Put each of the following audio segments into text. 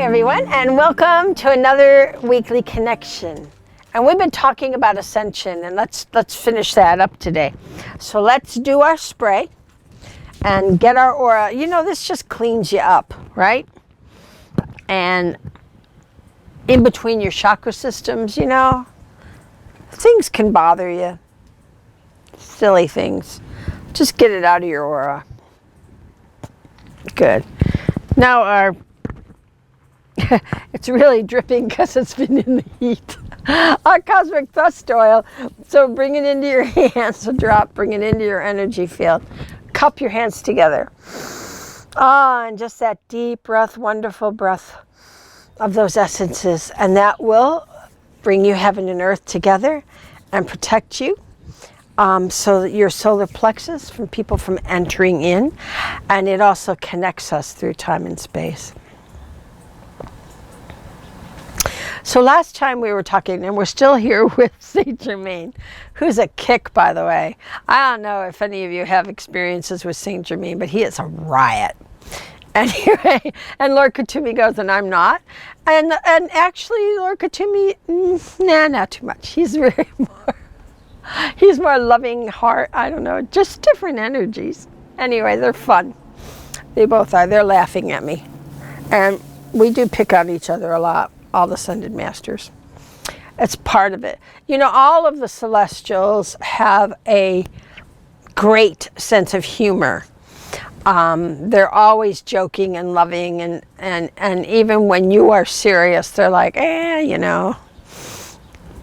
everyone, and welcome to another weekly connection. And we've been talking about Ascension, and let's finish that up today. So let's do our spray and get our aura. You know, this just cleans you up, right? And in between your chakra systems, you know, things can bother you. Silly things. Just get it out of your aura. Good. Now our it's really dripping because it's been in the heat. Our cosmic thrust oil. So bring it into your hands, a drop, bring it into your energy field. Cup your hands together. And just that deep breath, wonderful breath of those essences. And that will bring you heaven and earth together and protect you. So that your solar plexus from people from entering in. And it also connects us through time and space. So last time we were talking, and we're still here with Saint Germain, who's a kick, by the way. I don't know if any of you have experiences with Saint Germain, but he is a riot. Anyway, and Lord Katumi goes, and I'm not. And actually, Lord Katumi, not too much. He's more loving heart. I don't know, just different energies. Anyway, they're fun. They both are. They're laughing at me. And we do pick on each other a lot. All the Ascended Masters. It's part of it. You know, all of the Celestials have a great sense of humor. They're always joking and loving, and even when you are serious, they're like, you know.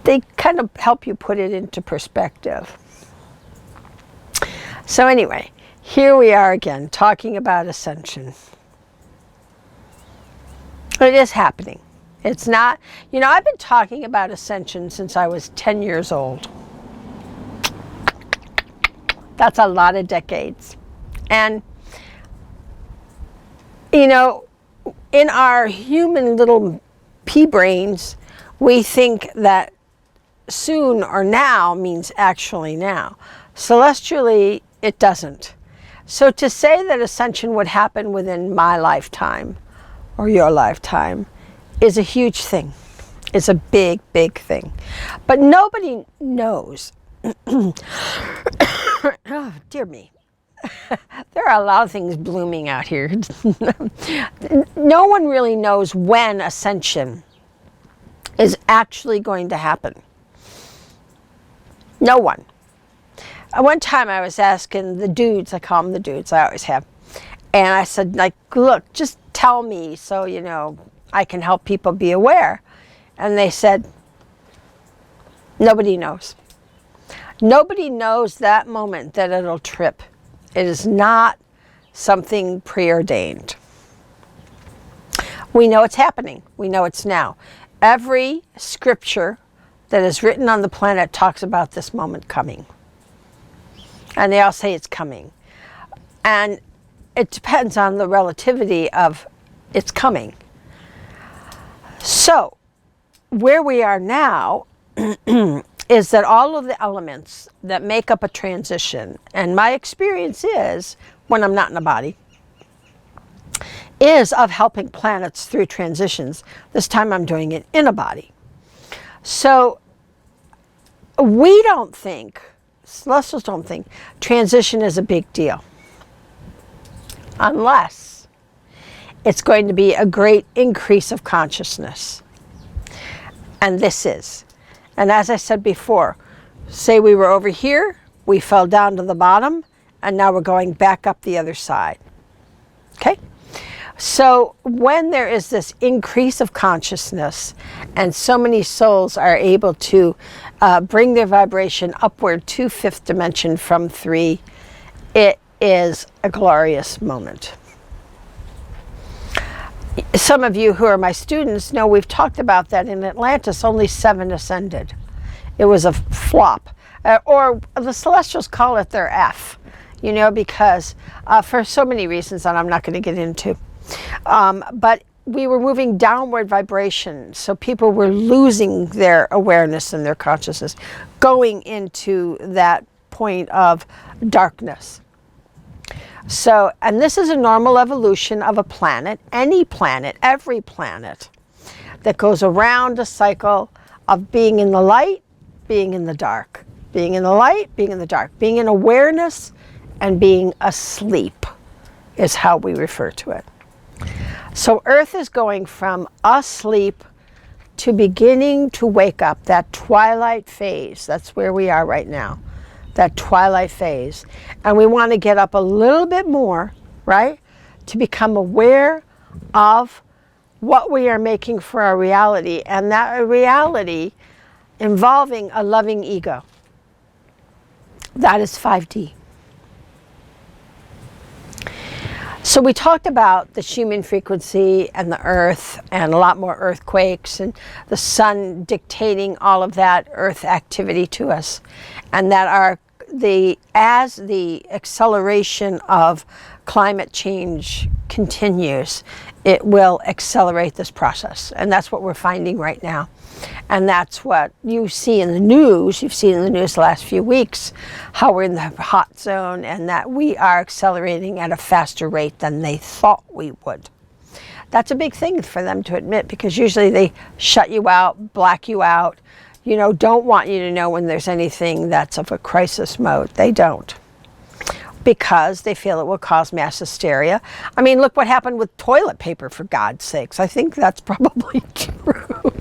They kind of help you put it into perspective. So anyway, here we are again, talking about Ascension. It is happening. It's not, you know, I've been talking about Ascension since I was 10 years old. That's a lot of decades. And, you know, in our human little pea brains, we think that soon or now means actually now. Celestially, it doesn't. So to say that Ascension would happen within my lifetime or your lifetime is a huge thing. It's a big, big thing. But nobody knows. Oh, dear me. There are a lot of things blooming out here. No one really knows when Ascension is actually going to happen. No one. One time I was asking the dudes, I call them the dudes, I always have. And I said, like, look, just tell me so, you know, I can help people be aware. And they said, nobody knows. Nobody knows that moment that it'll trip. It is not something preordained. We know it's happening. We know it's now. Every scripture that is written on the planet talks about this moment coming. And they all say it's coming. And it depends on the relativity of it's coming. So, where we are now is that all of the elements that make up a transition, and my experience is, when I'm not in a body, is of helping planets through transitions. This time I'm doing it in a body. So, we don't think, Celestials don't think, transition is a big deal. Unless it's going to be a great increase of consciousness. And this is. And as I said before, say we were over here, we fell down to the bottom, and now we're going back up the other side. Okay? So when there is this increase of consciousness, and so many souls are able to bring their vibration upward to fifth dimension from 3, it is a glorious moment. Some of you who are my students know we've talked about that in Atlantis, only 7 ascended. It was a flop. Or the Celestials call it their F, you know, because for so many reasons that I'm not going to get into. But we were moving downward vibration, so people were losing their awareness and their consciousness, going into that point of darkness. So, and this is a normal evolution of a planet, any planet, every planet, that goes around a cycle of being in the light, being in the dark, being in the light, being in the dark, being in awareness, and being asleep is how we refer to it. So Earth is going from asleep to beginning to wake up, that twilight phase. That's where we are right now, that twilight phase. And we want to get up a little bit more, right, to become aware of what we are making for our reality, and that reality involving a loving ego. That is 5D. So we talked about the Schumann frequency and the earth and a lot more earthquakes and the sun dictating all of that earth activity to us, and that as the acceleration of climate change continues, it will accelerate this process. And that's what we're finding right now. And that's what you see in the news. You've seen in the news the last few weeks how we're in the hot zone and that we are accelerating at a faster rate than they thought we would. That's a big thing for them to admit, because usually they shut you out, black you out, don't want you to know when there's anything that's of a crisis mode. They don't, because they feel it will cause mass hysteria. I mean, look what happened with toilet paper, for God's sakes. I think that's probably true.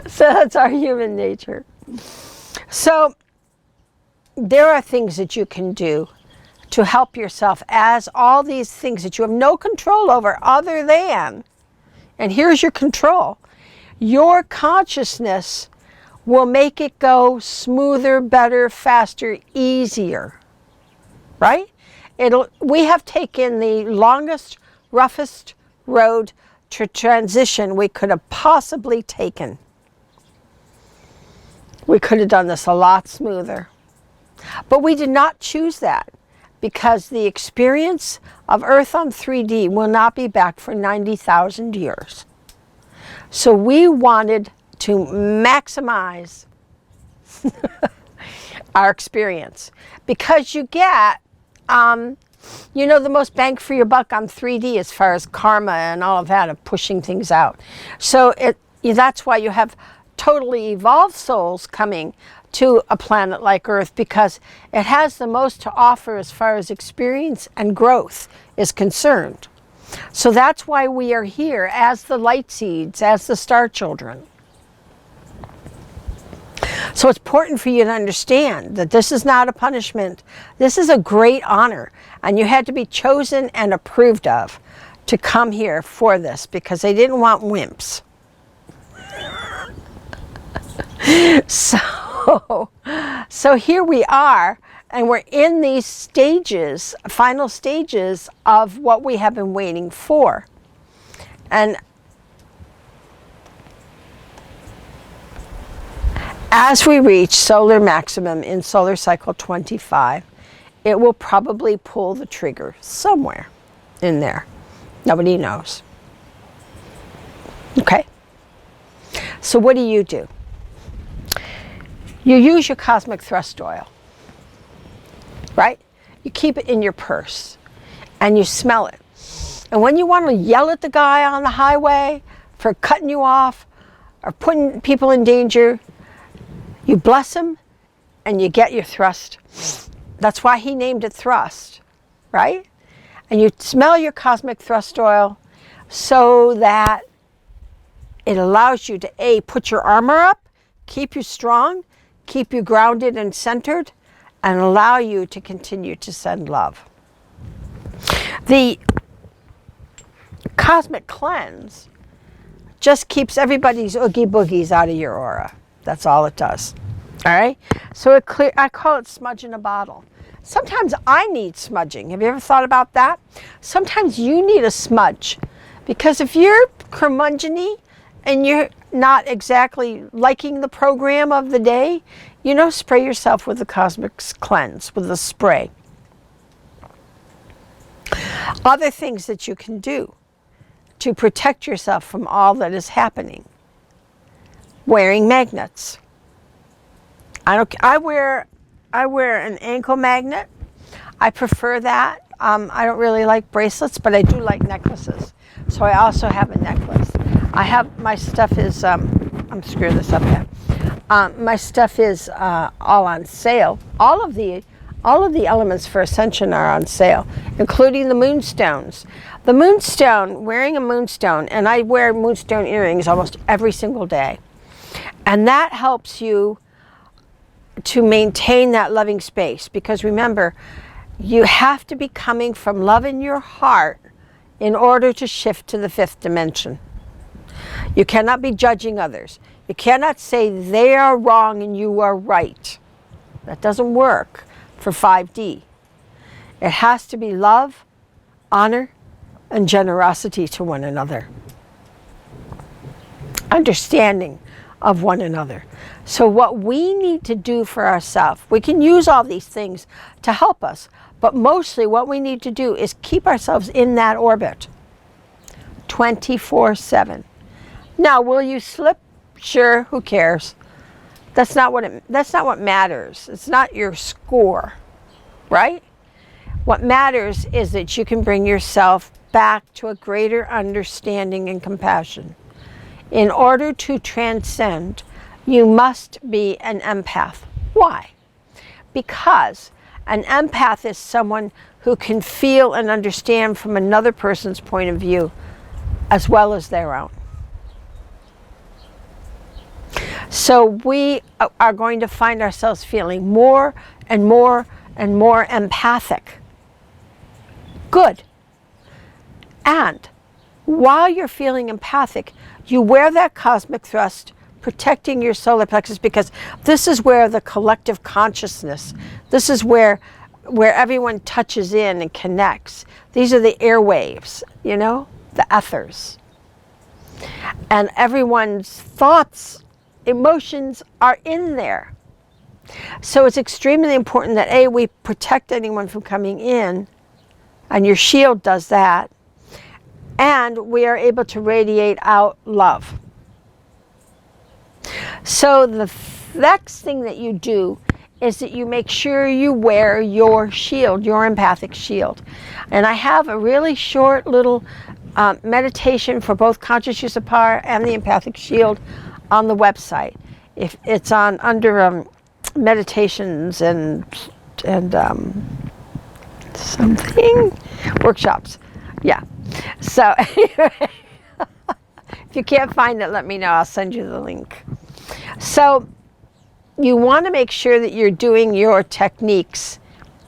So that's our human nature. So there are things that you can do to help yourself, as all these things that you have no control over other than, and here's your control, your consciousness will make it go smoother, better, faster, easier, right? We have taken the longest, roughest road to transition we could have possibly taken. We could have done this a lot smoother. But we did not choose that, because the experience of Earth on 3D will not be back for 90,000 years. So we wanted to maximize our experience, because you get the most bang for your buck on 3D as far as karma and all of that, of pushing things out. So that's why you have totally evolved souls coming to a planet like Earth, because it has the most to offer as far as experience and growth is concerned. So that's why we are here as the light seeds, as the star children. So it's important for you to understand that this is not a punishment. This is a great honor. And you had to be chosen and approved of to come here for this, because they didn't want wimps. So here we are, and we're in these stages, final stages of what we have been waiting for. And as we reach solar maximum in solar cycle 25, it will probably pull the trigger somewhere in there. Nobody knows. Okay? So what do? You use your cosmic thrust oil, right? You keep it in your purse and you smell it. And when you want to yell at the guy on the highway for cutting you off or putting people in danger, you bless him and you get your thrust. That's why he named it thrust, right? And you smell your cosmic thrust oil so that it allows you to A, put your armor up, keep you strong, keep you grounded and centered, and allow you to continue to send love. The cosmic cleanse just keeps everybody's oogie boogies out of your aura. That's all it does. All right? So I call it smudge in a bottle. Sometimes I need smudging. Have you ever thought about that? Sometimes you need a smudge, because if you're curmudgeon-y and you're not exactly liking the program of the day, spray yourself with the cosmic cleanse, with a spray. Other things that you can do to protect yourself from all that is happening. Wearing magnets. I wear an ankle magnet. I prefer that. I don't really like bracelets, but I do like necklaces. So I also have a necklace. I have, my stuff is, I'm screwing this up here. My stuff is all on sale. All of the elements for Ascension are on sale, including the moonstones. The moonstone, wearing a moonstone, and I wear moonstone earrings almost every single day. And that helps you to maintain that loving space, because remember, you have to be coming from love in your heart in order to shift to the 5th dimension. You cannot be judging others. You cannot say they are wrong and you are right. That doesn't work for 5D. It has to be love, honor, and generosity to one another. Understanding of one another. So what we need to do for ourselves, we can use all these things to help us, but mostly what we need to do is keep ourselves in that orbit 24/7. Now, will you slip? Sure, who cares? That's not what matters. It's not your score, right? What matters is that you can bring yourself back to a greater understanding and compassion. In order to transcend, you must be an empath. Why? Because an empath is someone who can feel and understand from another person's point of view as well as their own. So we are going to find ourselves feeling more and more and more empathic. Good. And while you're feeling empathic, you wear that cosmic thrust protecting your solar plexus, because this is where the collective consciousness, this is where everyone touches in and connects. These are the airwaves, you know, the ethers. And everyone's thoughts, emotions are in there. So it's extremely important that A, we protect anyone from coming in, and your shield does that, and we are able to radiate out love. So the next thing that you do is that you make sure you wear your shield, your empathic shield. And I have a really short little meditation for both conscious use of power and the empathic shield on the website. If it's on under meditations and something workshops. Yeah. So anyway, if you can't find it, let me know. I'll send you the link. So you want to make sure that you're doing your techniques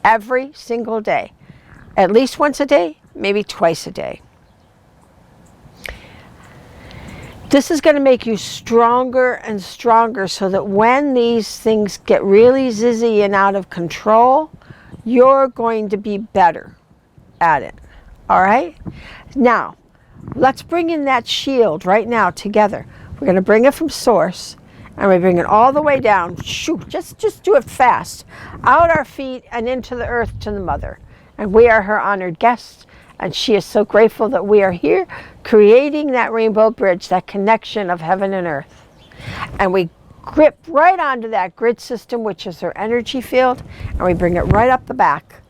every single day, at least once a day, maybe twice a day. This is going to make you stronger and stronger, so that when these things get really zizzy and out of control, you're going to be better at it. All right? Now, let's bring in that shield right now together. We're going to bring it from source, and we bring it all the way down. Shoot, just do it fast. Out our feet and into the earth to the mother. And we are her honored guests. And she is so grateful that we are here creating that rainbow bridge, that connection of heaven and earth. And we grip right onto that grid system, which is her energy field, and we bring it right up the back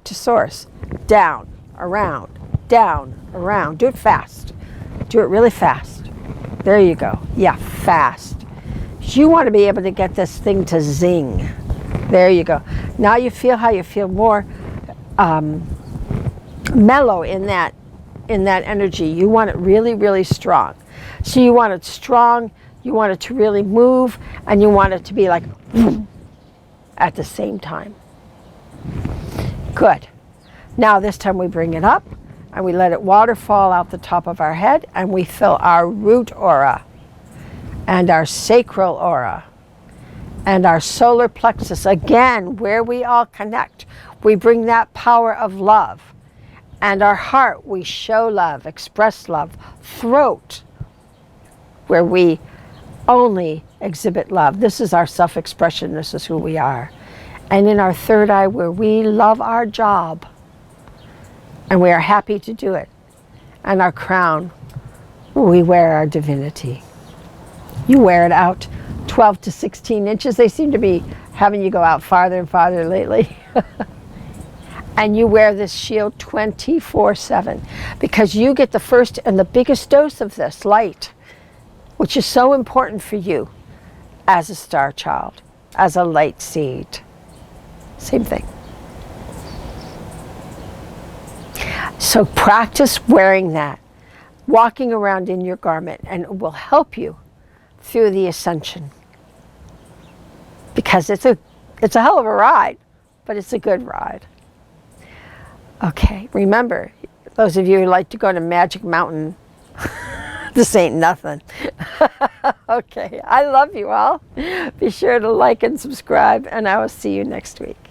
to source. Down, around, down, around. Do it fast. Do it really fast. There you go. Yeah, fast. You want to be able to get this thing to zing. There you go. Now you feel how you feel more mellow in that energy. You want it really, really strong. So you want it strong, you want it to really move, and you want it to be like at the same time. Good. Now this time we bring it up and we let it waterfall out the top of our head, and we fill our root aura and our sacral aura and our solar plexus, again, where we all connect. We bring that power of love. And our heart, we show love, express love. Throat, where we only exhibit love. This is our self-expression. This is who we are. And in our third eye, where we love our job, and we are happy to do it. And our crown, we wear our divinity. You wear it out 12 to 16 inches. They seem to be having you go out farther and farther lately. And you wear this shield 24/7 because you get the first and the biggest dose of this light, which is so important for you as a star child, as a light seed. Same thing. So practice wearing that, walking around in your garment, and it will help you through the ascension. Because it's a hell of a ride, but it's a good ride. Okay, remember, those of you who like to go to Magic Mountain, this ain't nothing. Okay, I love you all. Be sure to like and subscribe, and I will see you next week.